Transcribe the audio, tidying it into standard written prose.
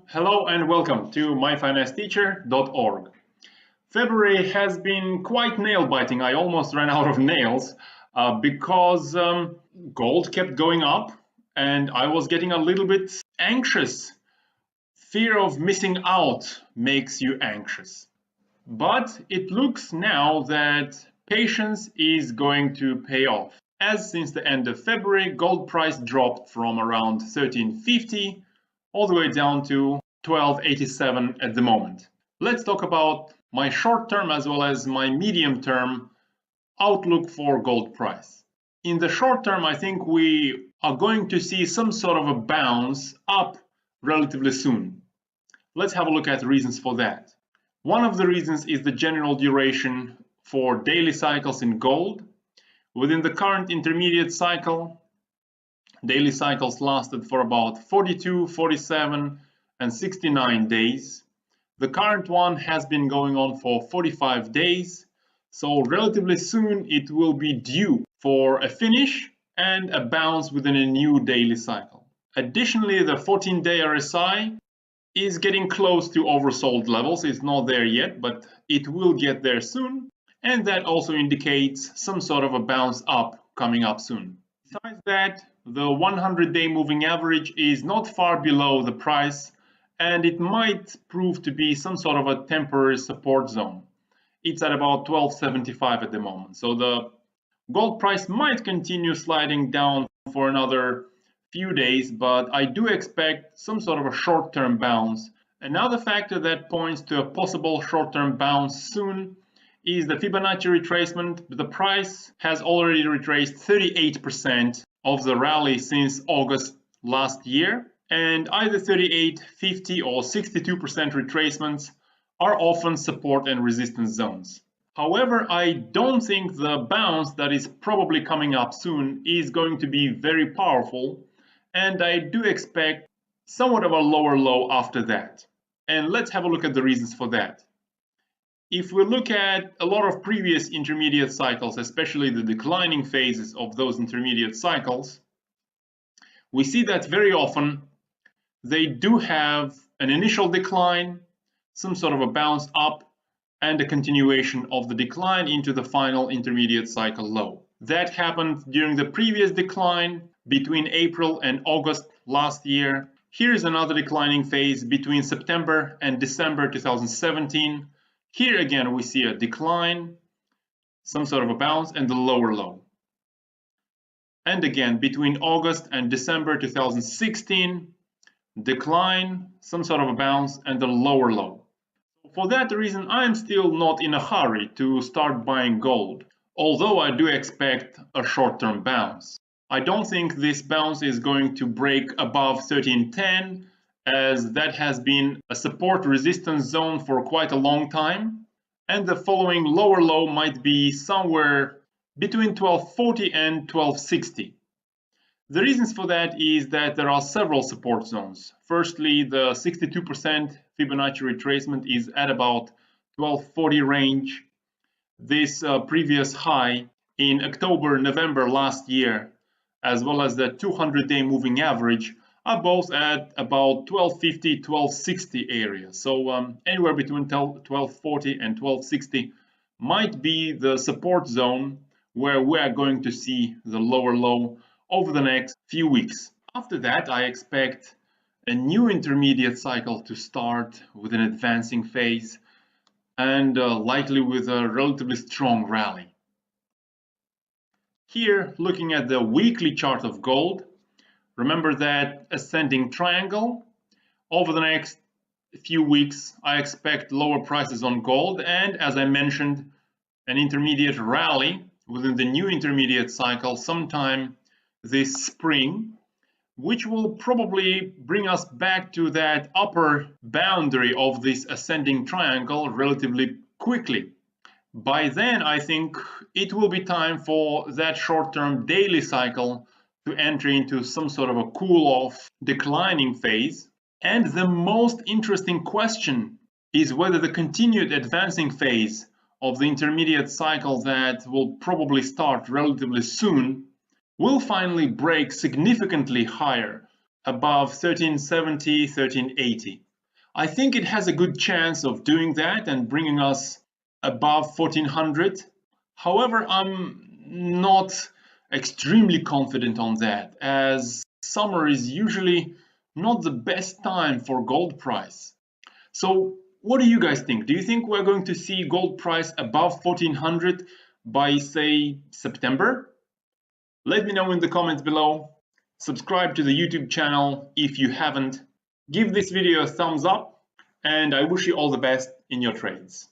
Hello and welcome to myfinanceteacher.org. February has been quite nail-biting. I almost ran out of nails because gold kept going up and I was getting a little bit anxious. Fear of missing out makes you anxious. But it looks now that patience is going to pay off. As since the end of February, gold price dropped from around 1350 all the way down to 1287 at the moment. Let's talk about my short term as well as my medium term outlook for gold price. In the short term, I think we are going to see some sort of a bounce up relatively soon. Let's have a look at the reasons for that. One of the reasons is the general duration for daily cycles in gold. Within the current intermediate cycle, daily cycles lasted for about 42, 47, and 69 days. The current one has been going on for 45 days, so relatively soon it will be due for a finish and a bounce within a new daily cycle. Additionally, the 14-day RSI is getting close to oversold levels. It's not there yet, but it will get there soon. And that also indicates some sort of a bounce up coming up soon. Besides that, the 100-day moving average is not far below the price, and it might prove to be some sort of a temporary support zone. It's at about 1275 at the moment. So the gold price might continue sliding down for another few days, but I do expect some sort of a short-term bounce. Another factor that points to a possible short-term bounce soon is the Fibonacci retracement. The price has already retraced 38% of the rally since August last year, and either 38, 50 or 62% retracements are often support and resistance zones. However, I don't think the bounce that is probably coming up soon is going to be very powerful, and I do expect somewhat of a lower low after that. And let's have a look at the reasons for that. If we look at a lot of previous intermediate cycles, especially the declining phases of those intermediate cycles, we see that very often they do have an initial decline, some sort of a bounce up, and a continuation of the decline into the final intermediate cycle low. That happened during the previous decline between April and August last year. Here's another declining phase between September and December 2017. Here again we see a decline, some sort of a bounce, and the lower low. And again between August and December 2016, decline, some sort of a bounce, and the lower low. For that reason, I'm still not in a hurry to start buying gold, although I do expect a short-term bounce. I don't think this bounce is going to break above 1310, as that has been a support resistance zone for quite a long time, and the following lower low might be somewhere between 1240 and 1260. The reasons for that is that there are several support zones. Firstly, the 62% Fibonacci retracement is at about 1240 range. This previous high in October, November last year, as well as the 200-day moving average, are both at about 1250, 1260 area. So anywhere between 1240 and 1260 might be the support zone where we are going to see the lower low over the next few weeks. After that, I expect a new intermediate cycle to start with an advancing phase and likely with a relatively strong rally. Here, looking at the weekly chart of gold, remember that ascending triangle. Over the next few weeks, I expect lower prices on gold and, as I mentioned, an intermediate rally within the new intermediate cycle sometime this spring, which will probably bring us back to that upper boundary of this ascending triangle relatively quickly. By then, I think it will be time for that short-term daily cycle to enter into some sort of a cool-off declining phase. And the most interesting question is whether the continued advancing phase of the intermediate cycle that will probably start relatively soon will finally break significantly higher above 1370, 1380. I think it has a good chance of doing that and bringing us above 1400. However, I'm not extremely confident on that, as summer is usually not the best time for gold price. So what do you guys think? Do you think we're going to see gold price above 1400 by, say, September? Let me know in the comments below. Subscribe to the YouTube channel if you haven't. Give this video a thumbs up, and I wish you all the best in your trades.